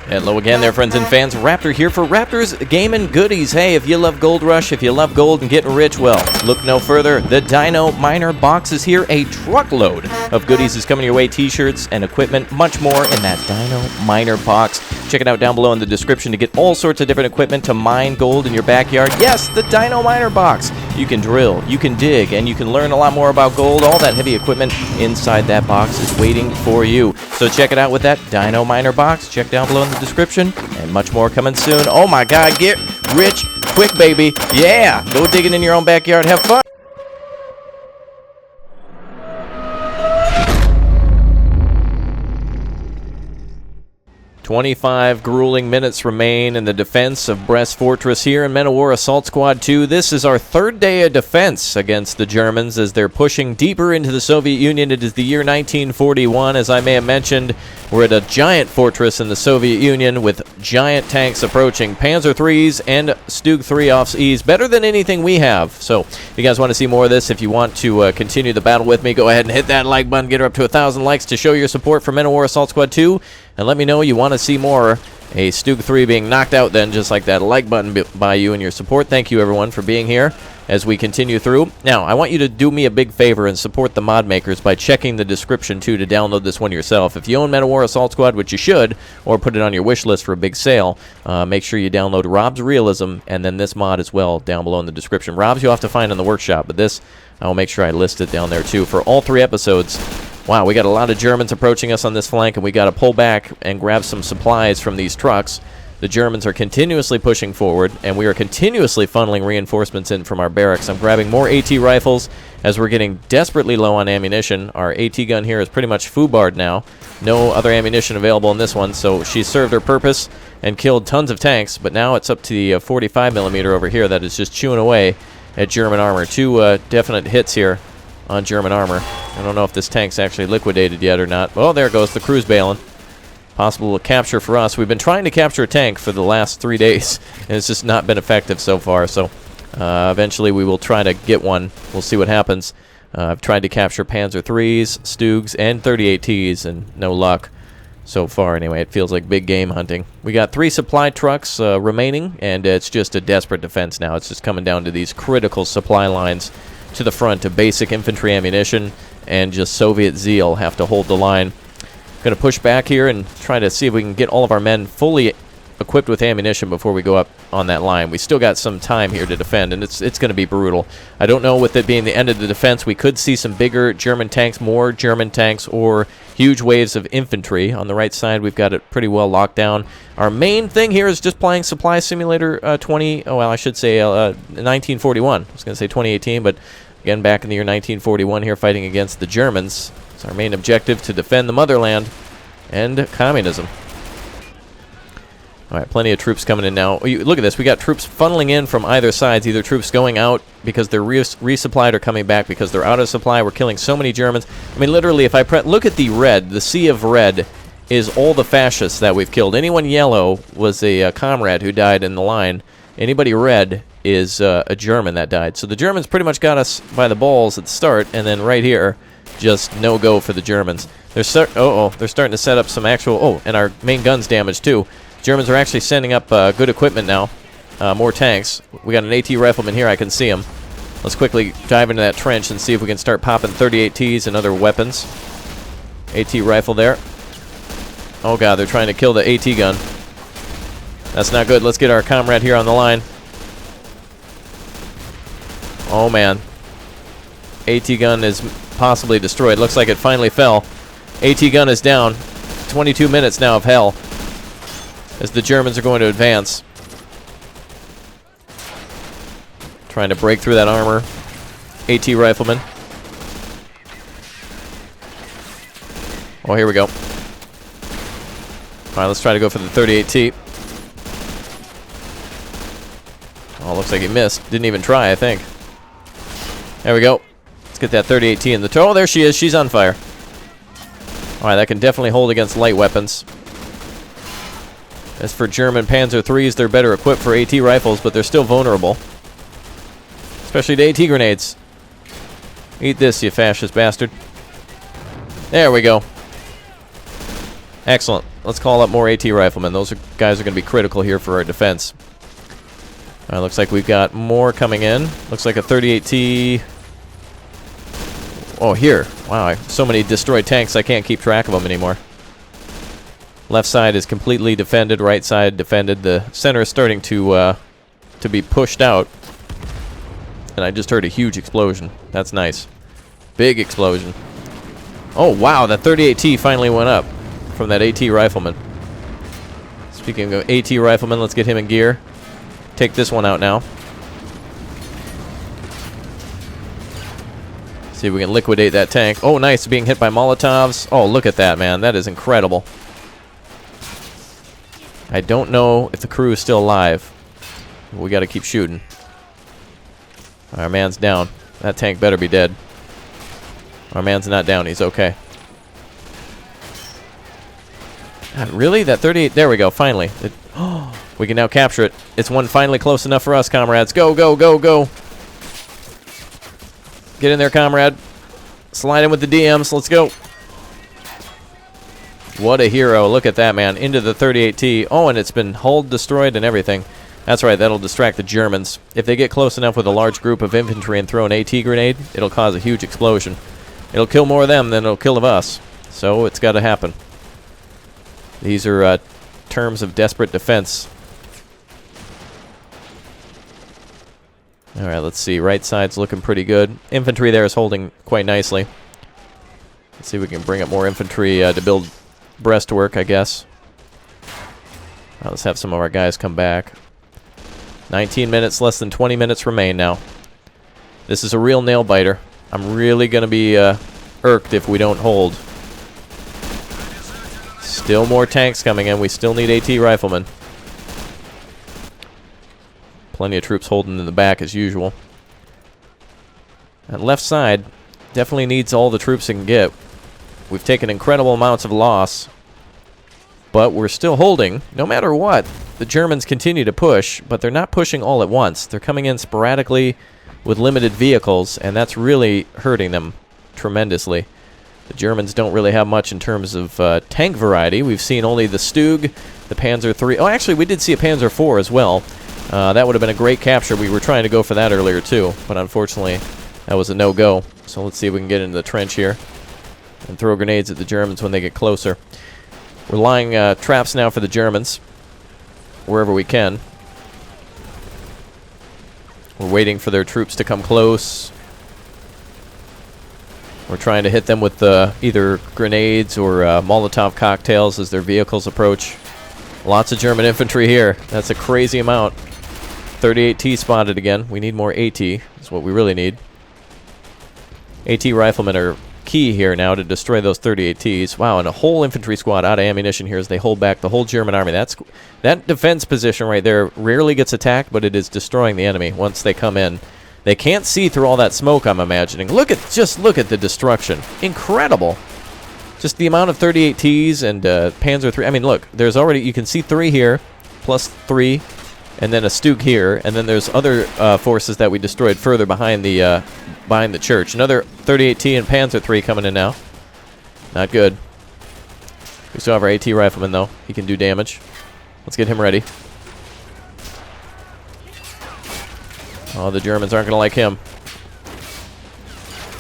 Hello again there, friends and fans. Raptor here for Raptor's Gaming Goodies. Hey, if you love Gold Rush, if you love gold and getting rich, well, look no further. The Dino Miner box is here. A truckload of goodies is coming your way. T-shirts and equipment, much more in that Dino Miner box. Check it out down below in the description to get all sorts of different equipment to mine gold in your backyard. Yes, the Dino Miner box. You can drill, you can dig, and you can learn a lot more about gold. All that heavy equipment inside that box is waiting for you. So check it out with that Dino Miner box. Check down below in the description, and much more coming soon. Oh my God, get rich quick, baby. Yeah, go digging in your own backyard. Have fun. 25 grueling minutes remain in the defense of Brest Fortress here in Men of War Assault Squad 2. This is our third day of defense against the Germans as they're pushing deeper into the Soviet Union. It is the year 1941. As I may have mentioned, we're at a giant fortress in the Soviet Union with giant tanks approaching. Panzer IIIs and Stug 3 Offs-E's. Better than anything we have. So if you guys want to see more of this, if you want to continue the battle with me, go ahead and hit that like button. Get her up to 1,000 likes to show your support for Men of War Assault Squad 2. And let me know you want to see more. A Stug 3 being knocked out then, just like that like button by you and your support. Thank you, everyone, for being here as we continue through. Now, I want you to do me a big favor and support the mod makers by checking the description, too, to download this one yourself. If you own Men of War Assault Squad, which you should, or put it on your wish list for a big sale, make sure you download RobZ Realism and then this mod as well down below in the description. RobZ you'll have to find in the workshop, but this, I will make sure I list it down there, too, for all 3 episodes. Wow, we got a lot of Germans approaching us on this flank, and we got to pull back and grab some supplies from these trucks. The Germans are continuously pushing forward, and we are continuously funneling reinforcements in from our barracks. I'm grabbing more AT rifles as we're getting desperately low on ammunition. Our AT gun here is pretty much foobarred now. No other ammunition available in this one, so she served her purpose and killed tons of tanks, but now it's up to the 45mm over here that is just chewing away at German armor. 2 definite hits here on German armor. I don't know if this tank's actually liquidated yet or not. Oh, there it goes. The crew's bailing. Possible capture for us. We've been trying to capture a tank for the last 3 days, and it's just not been effective so far. So eventually we will try to get one. We'll see what happens. I've tried to capture Panzer IIIs, Stugs, and 38Ts, and no luck so far. Anyway, it feels like big game hunting. We got 3 supply trucks remaining, and it's just a desperate defense now. It's just coming down to these critical supply lines to the front of basic infantry ammunition, and just Soviet zeal have to hold the line. Going to push back here and try to see if we can get all of our men fully equipped with ammunition before we go up on that line. We still got some time here to defend, and it's going to be brutal. I don't know, with it being the end of the defense, we could see some bigger German tanks, more German tanks, or huge waves of infantry. On the right side, we've got it pretty well locked down. Our main thing here is just playing Supply Simulator 1941. I was going to say 2018, but again, back in the year 1941 here, fighting against the Germans. It's our main objective, to defend the motherland and communism. All right, plenty of troops coming in now. Look at this. We got troops funneling in from either sides, either troops going out because they're resupplied or coming back because they're out of supply. We're killing so many Germans. I mean, literally, if I look at the red, the sea of red is all the fascists that we've killed. Anyone yellow was a comrade who died in the line. Anybody red is a German that died. So the Germans pretty much got us by the balls at the start, and then right here, just no go for the Germans. They're they're starting to set up some actual... and our main gun's damaged too. Germans are actually sending up good equipment now. More tanks. We got an AT rifleman here. I can see him. Let's quickly dive into that trench and see if we can start popping 38Ts and other weapons. AT rifle there. Oh God, they're trying to kill the AT gun. That's not good. Let's get our comrade here on the line. Oh man. AT gun is possibly destroyed. Looks like it finally fell. AT gun is down. 22 minutes now of hell as the Germans are going to advance. Trying to break through that armor. AT rifleman. Oh, here we go. Alright, let's try to go for the 38T. Oh, looks like he missed. Didn't even try, I think. There we go. Let's get that 38T in the toe. Oh, there she is. She's on fire. Alright, that can definitely hold against light weapons. As for German Panzer IIIs, they're better equipped for AT rifles, but they're still vulnerable. Especially to AT grenades. Eat this, you fascist bastard. There we go. Excellent. Let's call up more AT riflemen. Those guys are going to be critical here for our defense. Looks like we've got more coming in. Looks like a 38T. Oh, here. Wow, so many destroyed tanks, I can't keep track of them anymore. Left side is completely defended. Right side defended. The center is starting to be pushed out. And I just heard a huge explosion. That's nice. Big explosion. Oh, wow, that 38T finally went up from that AT rifleman. Speaking of AT rifleman, let's get him in gear. Take this one out now. See if we can liquidate that tank. Oh, nice, being hit by Molotovs. Oh, look at that, man. That is incredible. I don't know if the crew is still alive. We got to keep shooting. Our man's down. That tank better be dead. Our man's not down. He's okay. God, really? That 38... There we go, finally. We can now capture it. It's one finally close enough for us, comrades. Go, go, go, go. Get in there, comrade. Slide in with the DMs. Let's go. What a hero. Look at that, man. Into the 38T. Oh, and it's been hull destroyed and everything. That's right. That'll distract the Germans. If they get close enough with a large group of infantry and throw an AT grenade, it'll cause a huge explosion. It'll kill more of them than it'll kill of us. So it's got to happen. These are terms of desperate defense. Alright, let's see. Right side's looking pretty good. Infantry there is holding quite nicely. Let's see if we can bring up more infantry to build breastwork, I guess. Let's have some of our guys come back. 19 minutes, less than 20 minutes remain now. This is a real nail-biter. I'm really going to be irked if we don't hold. Still more tanks coming in. We still need AT riflemen. Plenty of troops holding in the back as usual. That left side definitely needs all the troops it can get. We've taken incredible amounts of loss, but we're still holding. No matter what, the Germans continue to push, but they're not pushing all at once. They're coming in sporadically with limited vehicles, and that's really hurting them tremendously. The Germans don't really have much in terms of tank variety. We've seen only the Stug, the Panzer III. Oh, actually, we did see a Panzer IV as well. That would have been a great capture. We were trying to go for that earlier, too. But unfortunately, that was a no-go. So let's see if we can get into the trench here and throw grenades at the Germans when they get closer. We're lying traps now for the Germans wherever we can. We're waiting for their troops to come close. We're trying to hit them with either grenades or Molotov cocktails as their vehicles approach. Lots of German infantry here. That's a crazy amount. 38T spotted again. We need more AT. That's what we really need. AT riflemen are key here now to destroy those 38Ts. Wow, and a whole infantry squad out of ammunition here as they hold back the whole German army. That defense position right there rarely gets attacked, but it is destroying the enemy once they come in. They can't see through all that smoke, I'm imagining. Just look at the destruction. Incredible. Just the amount of 38Ts and Panzer III. I mean, look, there's already, you can see 3 here, plus 3, and then a Stug here, and then there's other forces that we destroyed further behind the church. Another 38T and Panzer III coming in now. Not good. We still have our AT rifleman, though. He can do damage. Let's get him ready. Oh, the Germans aren't going to like him.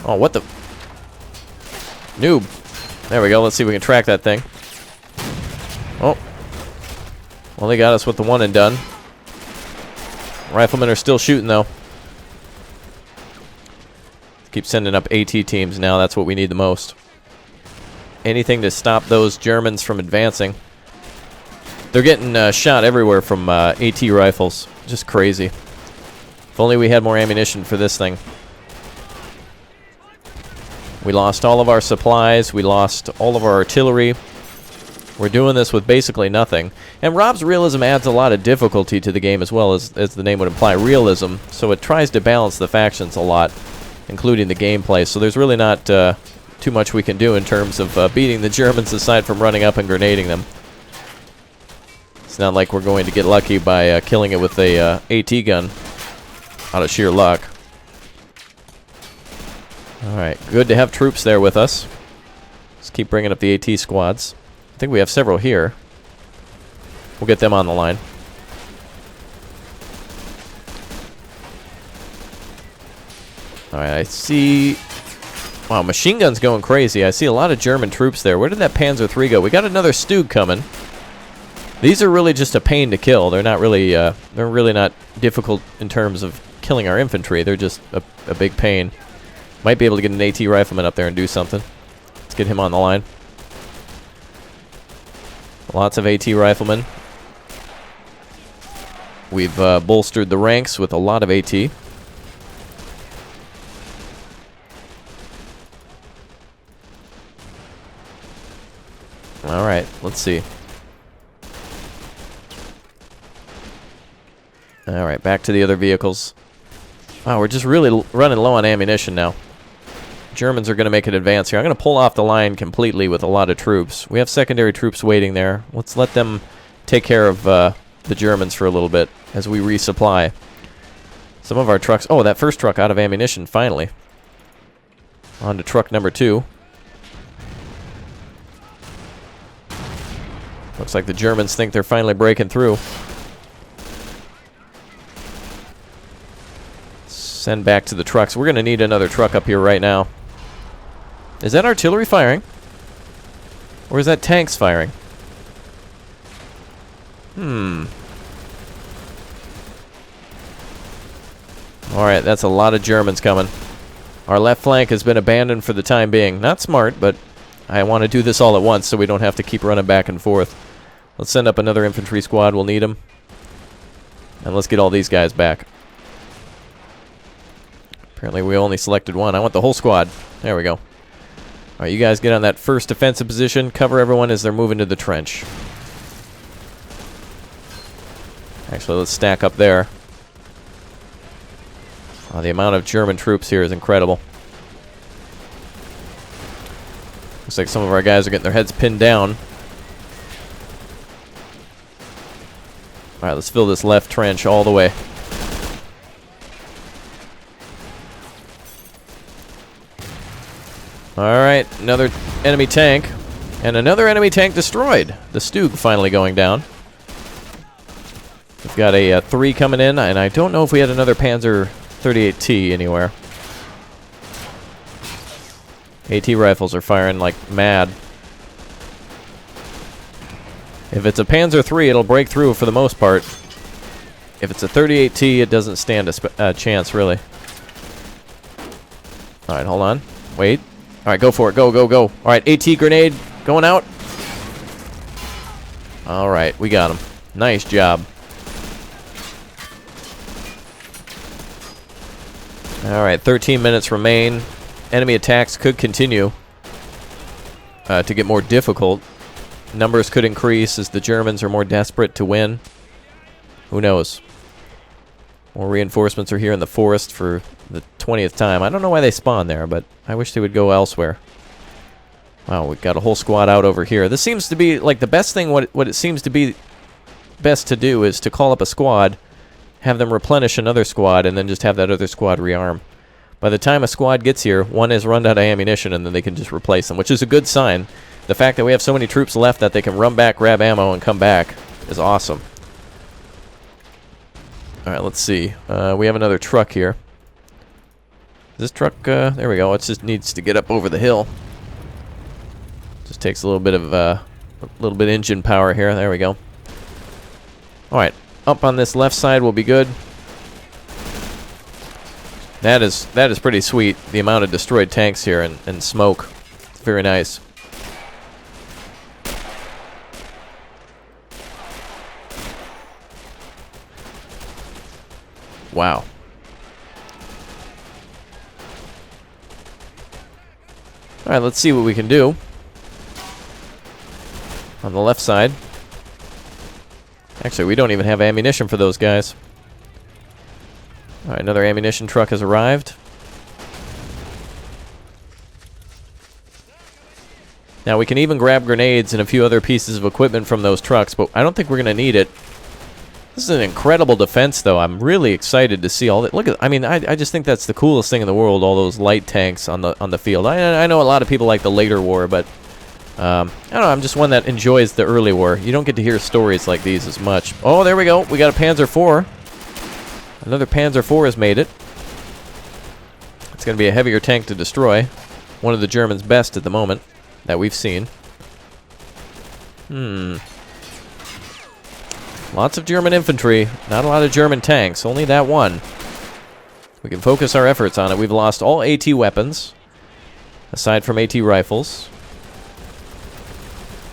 Oh, what the? Noob. There we go. Let's see if we can track that thing. Oh. Well, they got us with the one and done. Riflemen are still shooting, though. Keep sending up AT teams now. That's what we need the most. Anything to stop those Germans from advancing. They're getting shot everywhere from AT rifles. Just crazy. If only we had more ammunition for this thing. We lost all of our supplies. We lost all of our artillery. We're doing this with basically nothing. And RobZ Realism adds a lot of difficulty to the game as well, as the name would imply, realism. So it tries to balance the factions a lot, including the gameplay. So there's really not too much we can do in terms of beating the Germans aside from running up and grenading them. It's not like we're going to get lucky by killing it with a AT gun out of sheer luck. Alright, good to have troops there with us. Let's keep bringing up the AT squads. I think we have several here. We'll get them on the line. Alright, I see... Wow, machine gun's going crazy. I see a lot of German troops there. Where did that Panzer III go? We got another Stug coming. These are really just a pain to kill. They're not really, they're really not difficult in terms of killing our infantry. They're just a big pain. Might be able to get an AT rifleman up there and do something. Let's get him on the line. Lots of AT riflemen. We've bolstered the ranks with a lot of AT. Alright, let's see. Alright, back to the other vehicles. Wow, we're just really running low on ammunition now. Germans are going to make an advance here. I'm going to pull off the line completely with a lot of troops. We have secondary troops waiting there. Let's let them take care of the Germans for a little bit as we resupply. Some of our trucks... Oh, that first truck out of ammunition, finally. On to truck number 2. Looks like the Germans think they're finally breaking through. Send back to the trucks. We're going to need another truck up here right now. Is that artillery firing? Or is that tanks firing? Alright, that's a lot of Germans coming. Our left flank has been abandoned for the time being. Not smart, but I want to do this all at once so we don't have to keep running back and forth. Let's send up another infantry squad. We'll need them. And let's get all these guys back. Apparently we only selected one. I want the whole squad. There we go. Alright, you guys get on that first defensive position. Cover everyone as they're moving to the trench. Actually, let's stack up there. Oh, the amount of German troops here is incredible. Looks like some of our guys are getting their heads pinned down. Alright, let's fill this left trench all the way. Alright, another enemy tank. And another enemy tank destroyed. The Stug finally going down. We've got a 3 coming in, and I don't know if we had another Panzer 38T anywhere. AT rifles are firing like mad. If it's a Panzer III, it'll break through for the most part. If it's a 38T, it doesn't stand a chance, really. Alright, hold on. Wait. Alright, go for it. Go, go, go. Alright, AT grenade going out. Alright, we got him. Nice job. Alright, 13 minutes remain. Enemy attacks could continue to get more difficult. Numbers could increase as the Germans are more desperate to win. Who knows? More reinforcements are here in the forest for the 20th time. I don't know why they spawn there, but I wish they would go elsewhere. Wow, we've got a whole squad out over here. This seems to be, like, the best thing, what it seems to be best to do is to call up a squad, have them replenish another squad, and then just have that other squad rearm. By the time a squad gets here, one has run out of ammunition, and then they can just replace them, which is a good sign. The fact that we have so many troops left that they can run back, grab ammo, and come back is awesome. Alright, let's see. We have another truck here. This truck, there we go. It just needs to get up over the hill. Just takes a little bit of, engine power here. There we go. Alright, up on this left side will be good. That is pretty sweet, the amount of destroyed tanks here and smoke. It's very nice. Wow. Alright, let's see what we can do. On the left side. Actually, we don't even have ammunition for those guys. Alright, another ammunition truck has arrived. Now, we can even grab grenades and a few other pieces of equipment from those trucks, but I don't think we're going to need it. This is an incredible defense, though. I'm really excited to see all that. Look at, I mean, I just think that's the coolest thing in the world, all those light tanks on the field. I know a lot of people like the later war, but I don't know, I'm just one that enjoys the early war. You don't get to hear stories like these as much. Oh, there we go. We got a Panzer IV. Another Panzer IV has made it. It's going to be a heavier tank to destroy. One of the Germans' best at the moment that we've seen. Lots of German infantry. Not a lot of German tanks. Only that one. We can focus our efforts on it. We've lost all AT weapons, aside from AT rifles.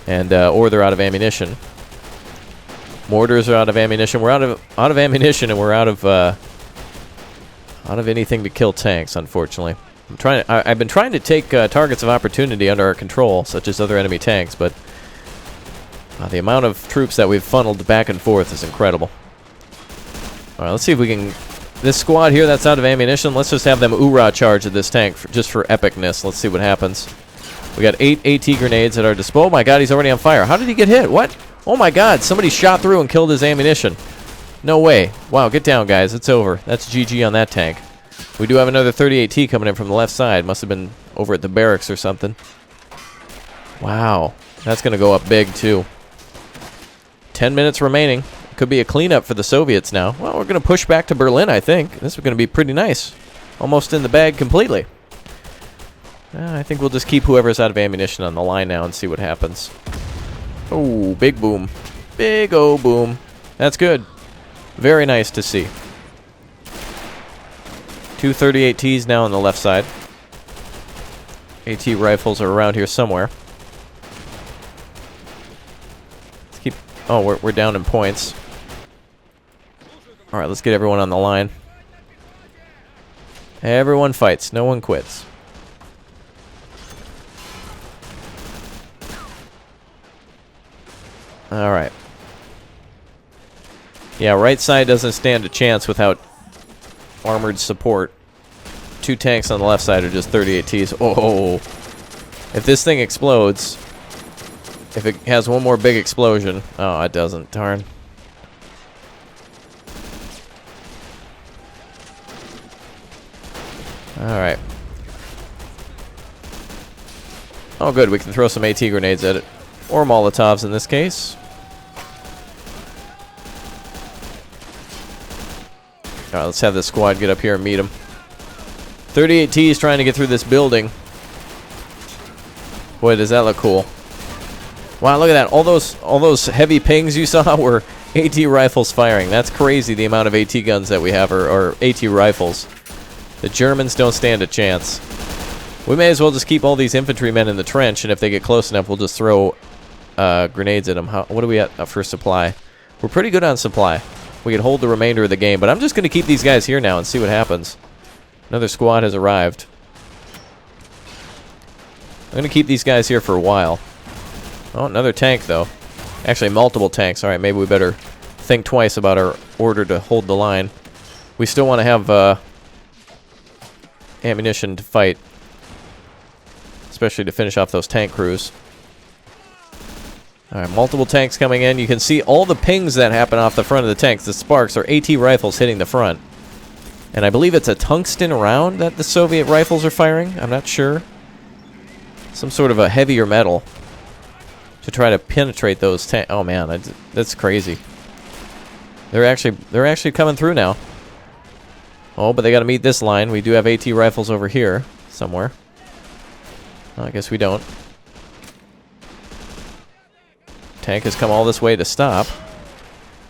And or they're out of ammunition. Mortars are out of ammunition. We're out of ammunition, and we're out of anything to kill tanks. Unfortunately, I've been trying to take targets of opportunity under our control, such as other enemy tanks, but the amount of troops that we've funneled back and forth is incredible. All right, let's see if we can. This squad here that's out of ammunition, let's just have them oorah charge at this tank just for epicness. Let's see what happens. We got 8 AT grenades at our disposal. Oh my god, he's already on fire. How did he get hit? What? Oh my god, somebody shot through and killed his ammunition. No way. Wow, get down, guys. It's over. That's GG on that tank. We do have another 30 AT coming in from the left side. Must have been over at the barracks or something. Wow. That's going to go up big, too. 10 minutes remaining. Could be a cleanup for the Soviets now. Well, we're going to push back to Berlin, I think. This is going to be pretty nice. Almost in the bag completely. I think we'll just keep whoever's out of ammunition on the line now and see what happens. Oh, big boom. Big oh boom. That's good. Very nice to see. 2 38Ts now on the left side. AT rifles are around here somewhere. Let's keep... Oh, we're down in points. Alright, let's get everyone on the line. Everyone fights. No one quits. Alright. Yeah, right side doesn't stand a chance without armored support. 2 tanks on the left side are just 38Ts. Oh! If this thing explodes, if it has one more big explosion... Oh, it doesn't. Darn. Alright. Oh, good. We can throw some AT grenades at it. Or Molotovs in this case. Alright, let's have this squad get up here and meet him. 38Ts trying to get through this building. Boy, does that look cool. Wow, look at that. All those heavy pings you saw were AT rifles firing. That's crazy, the amount of AT guns that we have, or AT rifles. The Germans don't stand a chance. We may as well just keep all these infantrymen in the trench, and if they get close enough, we'll just throw grenades at them. What are we at for supply? We're pretty good on supply. We can hold the remainder of the game, but I'm just going to keep these guys here now and see what happens. Another squad has arrived. I'm going to keep these guys here for a while. Oh, another tank, though. Actually, multiple tanks. All right, maybe we better think twice about our order to hold the line. We still want to have ammunition to fight, especially to finish off those tank crews. Alright, multiple tanks coming in. You can see all the pings that happen off the front of the tanks. The sparks are AT rifles hitting the front. And I believe it's a tungsten round that the Soviet rifles are firing. I'm not sure. Some sort of a heavier metal to try to penetrate those tanks. Oh man, that's crazy. They're actually coming through now. Oh, but they got to meet this line. We do have AT rifles over here somewhere. Well, I guess we don't. Tank has come all this way to stop.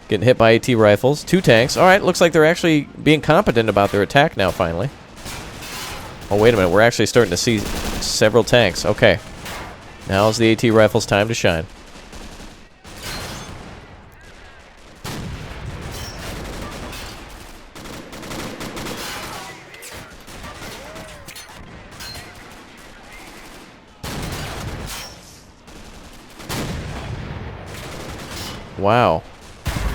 Getting hit by AT rifles. 2 tanks. Alright, looks like they're actually being competent about their attack now, finally. Oh, wait a minute. We're actually starting to see several tanks. Okay. Now's the AT rifles' time to shine. Wow.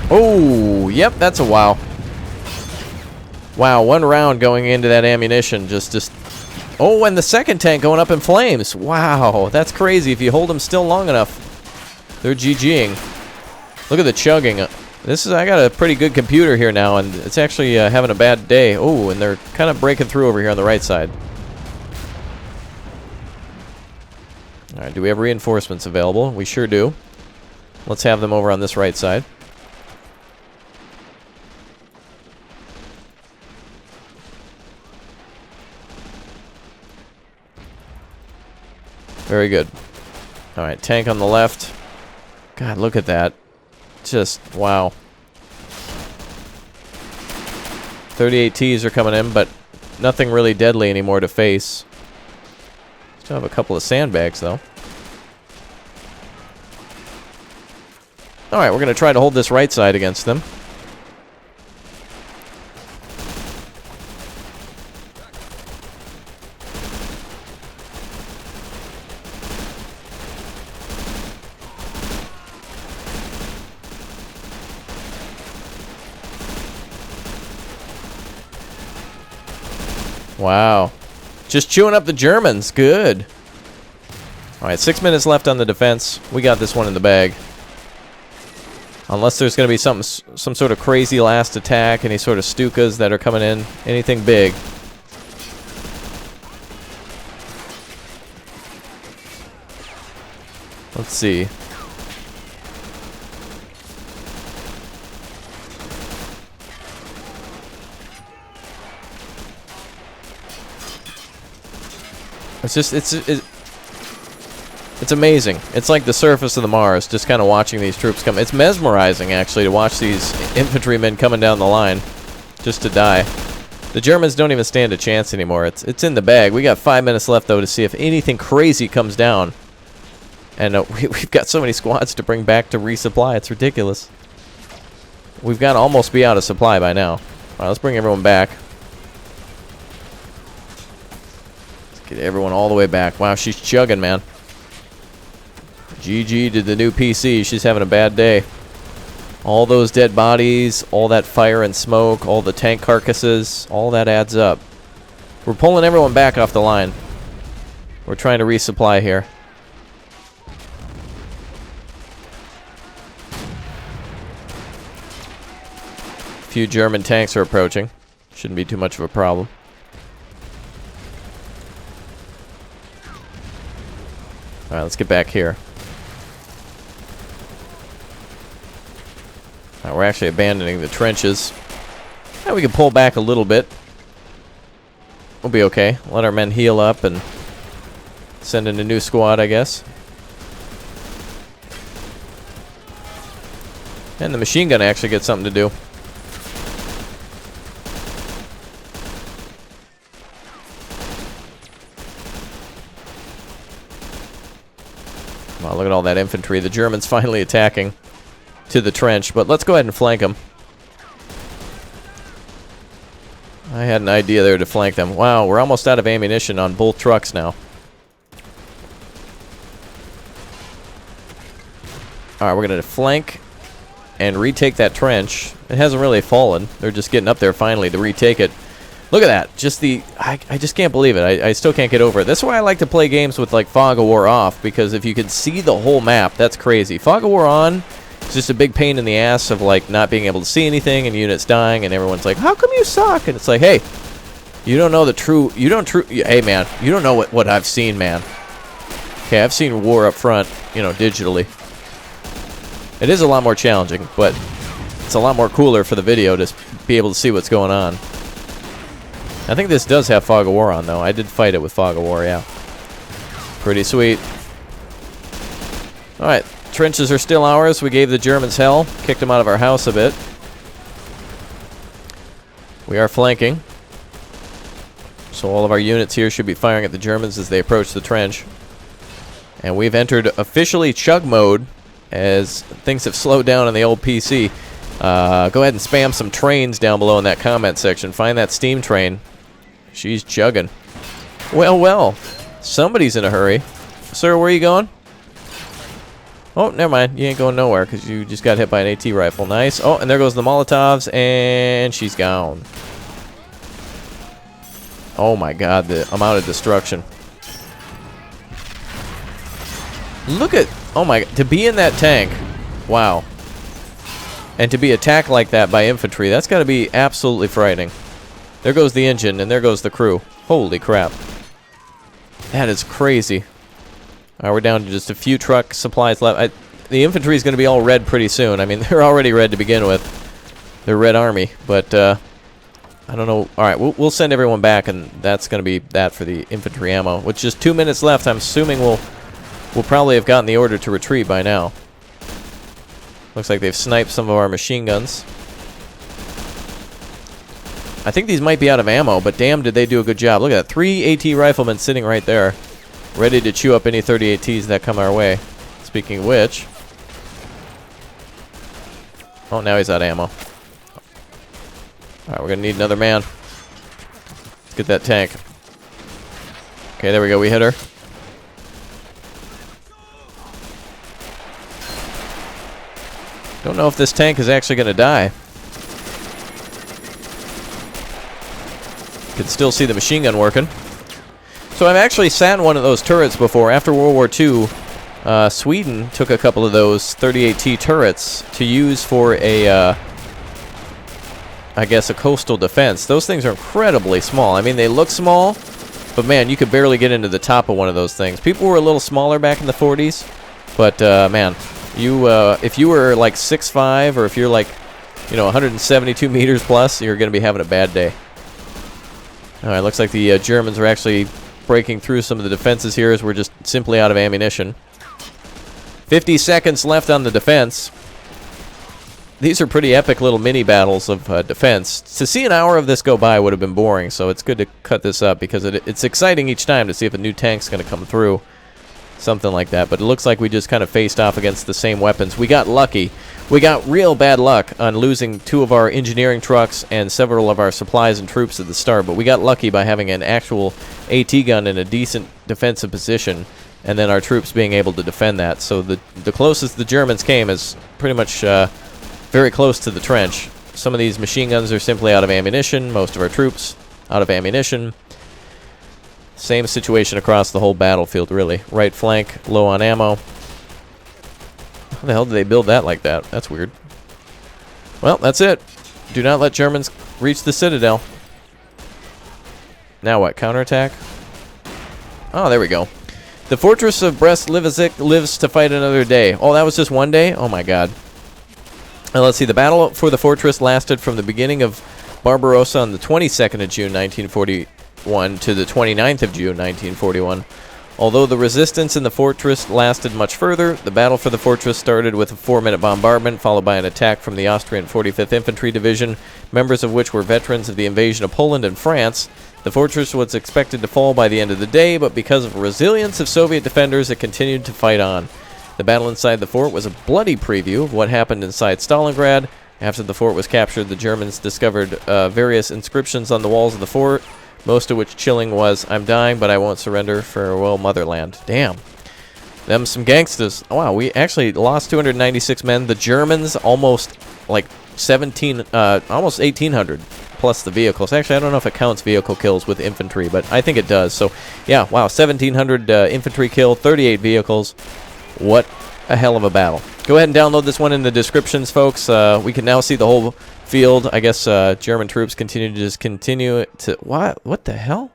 Oh, yep, that's a wow. Wow, 1 round going into that ammunition. Just. Oh, and the second tank going up in flames. Wow, that's crazy. If you hold them still long enough, they're GGing. Look at the chugging. I got a pretty good computer here now, and it's actually having a bad day. Oh, and they're kind of breaking through over here on the right side. Alright, do we have reinforcements available? We sure do. Let's have them over on this right side. Very good. Alright, tank on the left. God, look at that. Just, wow. 38 Ts are coming in, but nothing really deadly anymore to face. Still have a couple of sandbags, though. Alright, we're going to try to hold this right side against them. Wow. Just chewing up the Germans. Good. Alright, 6 minutes left on the defense. We got this one in the bag. Unless there's going to be some sort of crazy last attack, any sort of Stukas that are coming in, anything big. Let's see. It's just, it's amazing. It's like the surface of the Mars, just kind of watching these troops come. It's mesmerizing, actually, to watch these infantrymen coming down the line just to die. The Germans don't even stand a chance anymore. It's in the bag. We got 5 minutes left, though, to see if anything crazy comes down. And we've got so many squads to bring back to resupply. It's ridiculous. We've got to almost be out of supply by now. All right, let's bring everyone back. Let's get everyone all the way back. Wow, she's chugging, man. GG to the new PC. She's having a bad day. All those dead bodies, all that fire and smoke, all the tank carcasses, all that adds up. We're pulling everyone back off the line. We're trying to resupply here. A few German tanks are approaching. Shouldn't be too much of a problem. Alright, let's get back here. We're actually abandoning the trenches. Now we can pull back a little bit. We'll be okay. Let our men heal up and send in a new squad, I guess. And the machine gun actually gets something to do. Wow, look at all that infantry. The Germans finally attacking to the trench, but let's go ahead and flank them. I had an idea there to flank them. Wow, we're almost out of ammunition on both trucks now. Alright, we're going to flank and retake that trench. It hasn't really fallen. They're just getting up there finally to retake it. Look at that. Just the... I just can't believe it. I still can't get over it. That's why I like to play games with, like, Fog of War off, because if you can see the whole map, that's crazy. Fog of War on... It's just a big pain in the ass of, like, not being able to see anything and units dying, and everyone's like, how come you suck? And it's like, hey, you don't know the true... Hey, man, you don't know what I've seen, man. Okay, I've seen war up front, you know, digitally. It is a lot more challenging, but it's a lot more cooler for the video to be able to see what's going on. I think this does have Fog of War on, though. I did fight it with Fog of War, yeah. Pretty sweet. Alright. Trenches are still ours. We gave the Germans hell. Kicked them out of our house a bit. We are flanking. So all of our units here should be firing at the Germans as they approach the trench. And we've entered officially chug mode as things have slowed down on the old PC. Go ahead and spam some trains down below in that comment section. Find that steam train. She's chugging. Well, well. Somebody's in a hurry. Sir, where are you going? Oh, never mind. You ain't going nowhere because you just got hit by an AT rifle. Nice. Oh, and there goes the Molotovs, and she's gone. Oh my god, the amount of destruction. Look at... Oh my... To be in that tank. Wow. And to be attacked like that by infantry, that's got to be absolutely frightening. There goes the engine, and there goes the crew. Holy crap. That is crazy. All right, we're down to just a few truck supplies left. The infantry is going to be all red pretty soon. I mean, they're already red to begin with. They're Red Army, but I don't know. All right, we'll send everyone back, and that's going to be that for the infantry ammo. With just 2 minutes left, I'm assuming we'll probably have gotten the order to retreat by now. Looks like they've sniped some of our machine guns. I think these might be out of ammo, but damn, did they do a good job. Look at that. 3 AT riflemen sitting right there, ready to chew up any 38Ts that come our way. Speaking of which... Oh, now he's out of ammo. Alright, we're going to need another man. Let's get that tank. Okay, there we go. We hit her. Don't know if this tank is actually going to die. Can still see the machine gun working. So I've actually sat in one of those turrets before. After World War II, Sweden took a couple of those 38T turrets to use for a, I guess, a coastal defense. Those things are incredibly small. I mean, they look small, but man, you could barely get into the top of one of those things. People were a little smaller back in the 40s, but man, if you were like 6'5", or if you're like, 172 meters plus, you're going to be having a bad day. All right, looks like the Germans are actually breaking through some of the defenses here as we're just simply out of ammunition. 50 seconds left on the defense. These are pretty epic little mini battles of defense. To see an hour of this go by would have been boring, so it's good to cut this up because it's exciting each time to see if a new tank's going to come through. Something like that, but it looks like we just kind of faced off against the same weapons. We got lucky. We got real bad luck on losing 2 of our engineering trucks and several of our supplies and troops at the start, but we got lucky by having an actual AT gun in a decent defensive position, and then our troops being able to defend that. So the closest the Germans came is pretty much very close to the trench. Some of these machine guns are simply out of ammunition. Most of our troops out of ammunition. Same situation across the whole battlefield, really. Right flank, low on ammo. How the hell did they build that like that? That's weird. Well, that's it. Do not let Germans reach the citadel. Now what? Counterattack? Oh, there we go. The fortress of Brest lives to fight another day. Oh, that was just one day? Oh, my God. Now, let's see. The battle for the fortress lasted from the beginning of Barbarossa on the 22nd of June, 1941 to the 29th of June, 1941. Although the resistance in the fortress lasted much further, the battle for the fortress started with a 4-minute bombardment, followed by an attack from the Austrian 45th Infantry Division, members of which were veterans of the invasion of Poland and France. The fortress was expected to fall by the end of the day, but because of resilience of Soviet defenders, it continued to fight on. The battle inside the fort was a bloody preview of what happened inside Stalingrad. After the fort was captured, the Germans discovered various inscriptions on the walls of the fort, most of which chilling was, "I'm dying, but I won't surrender. Farewell, motherland." Damn. Them some gangsters. Oh, wow, we actually lost 296 men. The Germans almost like 1800 plus the vehicles. Actually, I don't know if it counts vehicle kills with infantry, but I think it does. So, yeah, wow, 1700 infantry killed, 38 vehicles. What a hell of a battle. Go ahead and download this one in the descriptions, folks. We can now see the whole field. I guess German troops continue to... What the hell?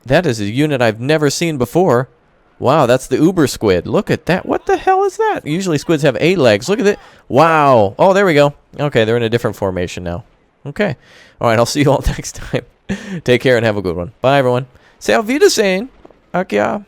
That is a unit I've never seen before. Wow, that's the Uber squid. Look at that. What the hell is that? Usually squids have 8 legs. Look at it. Wow. Oh, there we go. Okay, they're in a different formation now. Okay. All right, I'll see you all next time. Take care and have a good one. Bye, everyone. Say auf Wiedersehen. Ach ja.